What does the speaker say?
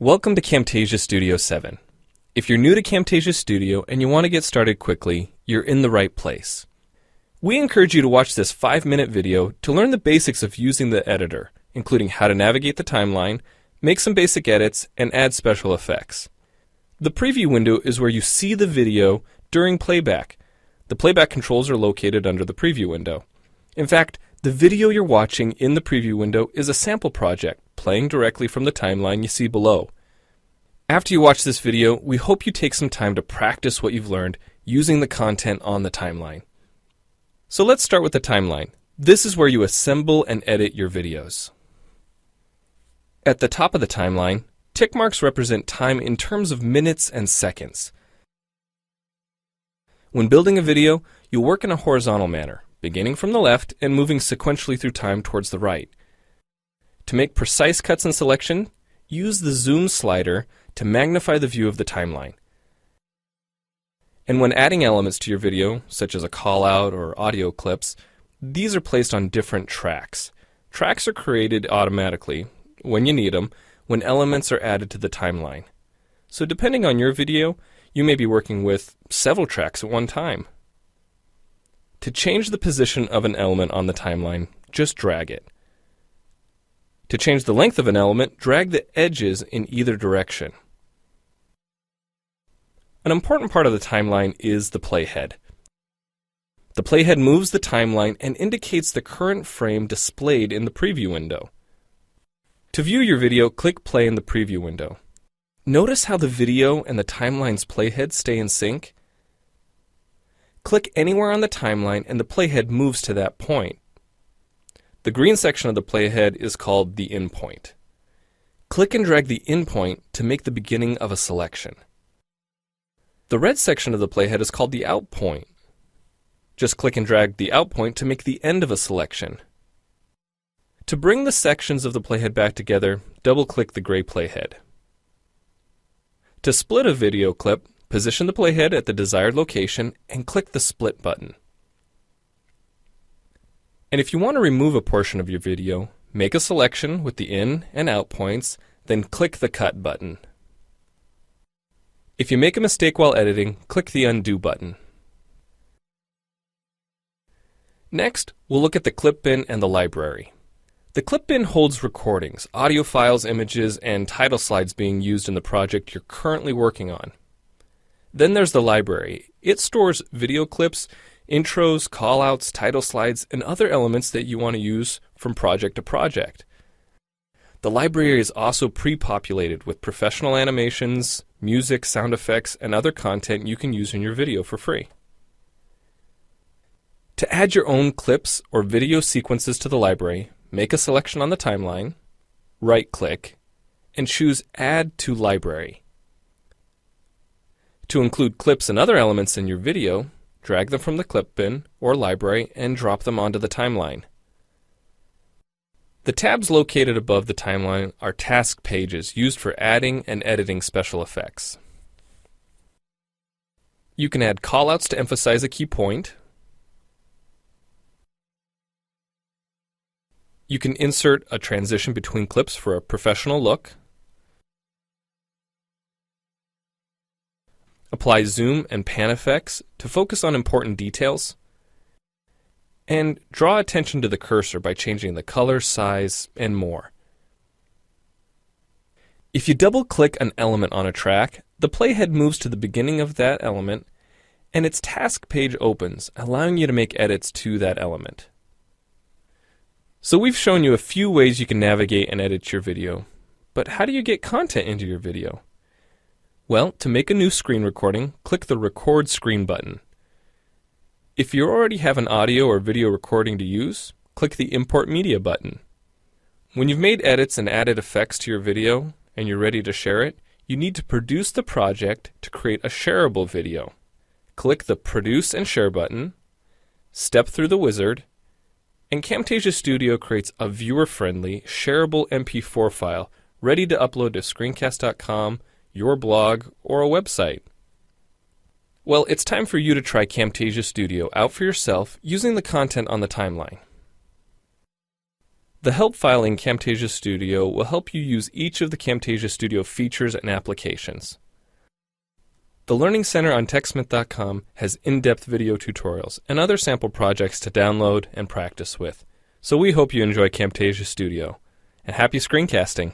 Welcome to Camtasia Studio 7. If you're new to Camtasia Studio and you want to get started quickly, you're in the right place. We encourage you to watch this 5-minute video to learn the basics of using the editor, including how to navigate the timeline, make some basic edits, and add special effects. The preview window is where you see the video during playback. The playback controls are located under the preview window. In fact, the video you're watching in the preview window is a sample project playing directly from the timeline you see below. After you watch this video, we hope you take some time to practice what you've learned using the content on the timeline. So let's start with the timeline. This is where you assemble and edit your videos. At the top of the timeline, tick marks represent time in terms of minutes and seconds. When building a video, you'll work in a horizontal manner, beginning from the left and moving sequentially through time towards the right. To make precise cuts and selection, use the zoom slider to magnify the view of the timeline. And when adding elements to your video, such as a call-out or audio clips, these are placed on different tracks. Tracks are created automatically, when you need them, when elements are added to the timeline. So depending on your video, you may be working with several tracks at one time. To change the position of an element on the timeline, just drag it. To change the length of an element, drag the edges in either direction. An important part of the timeline is the playhead. The playhead moves the timeline and indicates the current frame displayed in the preview window. To view your video, click play in the preview window. Notice how the video and the timeline's playhead stay in sync? Click anywhere on the timeline and the playhead moves to that point. The green section of the playhead is called the in point. Click and drag the in point to make the beginning of a selection. The red section of the playhead is called the out point. Just click and drag the out point to make the end of a selection. To bring the sections of the playhead back together, double-click the gray playhead. To split a video clip, position the playhead at the desired location and click the split button. And if you want to remove a portion of your video, make a selection with the in and out points, then click the cut button. If you make a mistake while editing, click the undo button. Next, we'll look at the clip bin and the library. The clip bin holds recordings, audio files, images, and title slides being used in the project you're currently working on. Then there's the library. It stores video clips, intros, callouts, title slides, and other elements that you want to use from project to project. The library is also pre-populated with professional animations, music, sound effects, and other content you can use in your video for free. To add your own clips or video sequences to the library, make a selection on the timeline, right-click, and choose Add to Library. To include clips and other elements in your video, drag them from the clip bin or library and drop them onto the timeline. The tabs located above the timeline are task pages used for adding and editing special effects. You can add callouts to emphasize a key point. You can insert a transition between clips for a professional look. Apply zoom and pan effects to focus on important details. And draw attention to the cursor by changing the color, size, and more. If you double-click an element on a track, the playhead moves to the beginning of that element, and its task page opens, allowing you to make edits to that element. So we've shown you a few ways you can navigate and edit your video, but how do you get content into your video? Well, to make a new screen recording, click the Record Screen button. If you already have an audio or video recording to use, click the Import Media button. When you've made edits and added effects to your video and you're ready to share it, you need to produce the project to create a shareable video. Click the Produce and Share button, step through the wizard, and Camtasia Studio creates a viewer-friendly, shareable MP4 file ready to upload to screencast.com, your blog, or a website. Well, it's time for you to try Camtasia Studio out for yourself using the content on the timeline. The help file in Camtasia Studio will help you use each of the Camtasia Studio features and applications. The Learning Center on TechSmith.com has in-depth video tutorials and other sample projects to download and practice with. So we hope you enjoy Camtasia Studio. And happy screencasting!